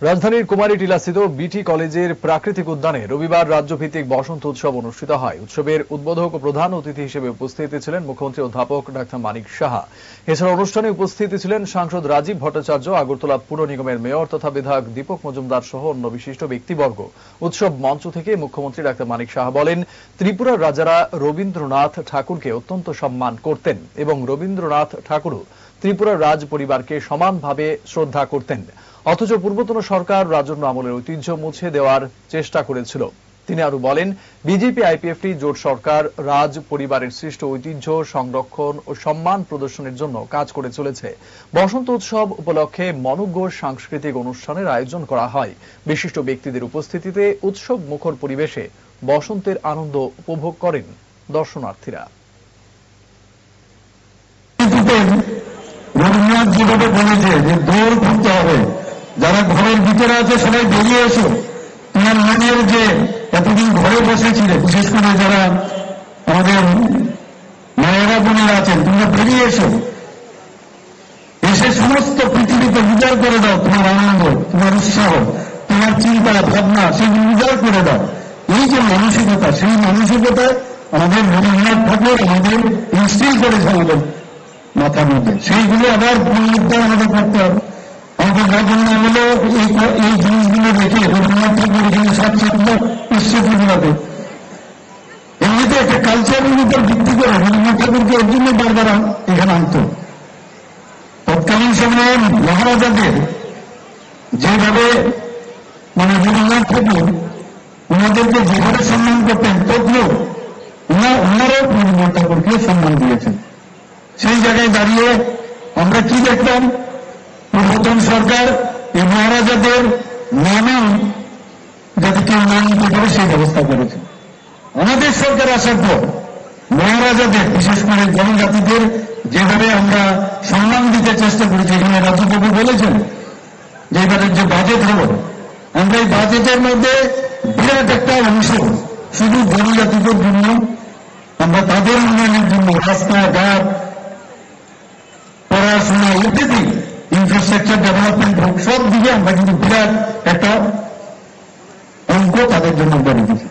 রাজধানীর কুমারীটিলাস্থিত বিটি কলেজের প্রাকৃতিক উদ্যানে রবিবার রাজ্যভিত্তিক বসন্ত উৎসব অনুষ্ঠিত হয়। উৎসবের উদ্বোধক ও প্রধান অতিথি হিসেবে উপস্থিত ছিলেন মুখ্যমন্ত্রী অধ্যাপক ডাক্তার মানিক সাহা। এছাড়া অনুষ্ঠানে উপস্থিত ছিলেন সাংসদ রাজীব ভট্টাচার্য, আগরতলা পুর নিগমের মেয়র তথা বিধায়ক দীপক মজুমদার সহ অন্য বিশিষ্ট ব্যক্তিবর্গ। উৎসব মঞ্চ থেকে মুখ্যমন্ত্রী ডাক্তার মানিক সাহা বলেন, ত্রিপুরার রাজারা রবীন্দ্রনাথ ঠাকুরকে অত্যন্ত সম্মান করতেন এবং রবীন্দ্রনাথ ঠাকুরও ত্রিপুরার রাজ পরিবারকে সমানভাবে শ্রদ্ধা করতেন। অথচ পূর্বতন সরকার রাজন্য আমলের ঐতিহ্য মুছে দেওয়ার চেষ্টা করেছিল। তিনি আরো বলেন, বিজেপি আইপিএফটি জোট সরকার রাজ পরিবারের সৃষ্ট ঐতিহ্য সংরক্ষণ ও সম্মান প্রদর্শনের জন্য কাজ করে চলেছে। বসন্ত উৎসব উপলক্ষে মনোজ্ঞ সাংস্কৃতিক অনুষ্ঠানের আয়োজন করা হয়। বিশিষ্ট ব্যক্তিদের উপস্থিতিতে উৎসব মুখর পরিবেশে বসন্তের আনন্দ উপভোগ করেন দর্শনার্থীরা। রবীন্দ্রনাথ যেভাবে বলেছে যে দৌড় করতে হবে, যারা ঘরের ভিতরে আছে সবাই বেরিয়ে এসো। তোমার মনের যে এতদিন ঘরে বসেছিলে, বিশেষ করে যারা আমাদের মায়েরা বোনেরা আছেন, তোমরা বেরিয়ে এসো, এসে সমস্ত পৃথিবীতে উজাড় করে দাও তোমার আনন্দ, তোমার উৎসাহ, তোমার চিন্তা ভাবনা, সেগুলো উজাড় করে দাও। এই যে মানসিকতা, সেই মানসিকতায় আমাদের রবীন্দ্রনাথ ঠাকুর আমাদের ইনস্টিল করেছে আমাদের মাথার মধ্যে। সেইগুলো আবার পুনরুদ্ধার আমাদের করতে হবে। আমাদের রাজন্য আমলে এই জিনিসগুলো রেখে রবীন্দ্রনাথ ঠাকুর এখানে ছাত্র উৎসবগুলোতে এমনিতে একটা কালচারের উপর ভিত্তি করে রবীন্দ্রনাথ ঠাকুরকে এর জন্য বারবার এখানে আনত। তৎকালীন সময়ে মহারাজাদের যেভাবে রবীন্দ্রনাথ ঠাকুর ওনাদেরকে যেভাবে সম্মান করতেন, তদ্রুপ ওনারাও রবীন্দ্রনাথ ঠাকুরকে সম্মান দিয়েছেন। সেই জায়গায় দাঁড়িয়ে আমরা কি দেখলাম, পূর্বতন সরকার এই মহারাজাদের নামেও যাতে কেউ না নিতে পারে সেই ব্যবস্থা করেছে। আমাদের সরকার আসার পর মহারাজাদের, বিশেষ করে জনজাতিদের যেভাবে আমরা সম্মান দিতে চেষ্টা করেছি। এখানে রাজ্যবাবু বলেছেন যে এবারের যে বাজেট হল, আমরা এই বাজেটের মধ্যে বিরাট একটা অংশ শুধু জনজাতিদের জন্য, আমরা তাদের উন্নয়নের জন্য রাস্তাঘাট, পড়াশোনা ইত্যাদি ইনফ্রাস্ট্রাকচার ডেভেলপমেন্ট হোক, সব দিকে আমরা কিন্তু বিরাট একটা অঙ্ক তাদের জন্য রেখেছি।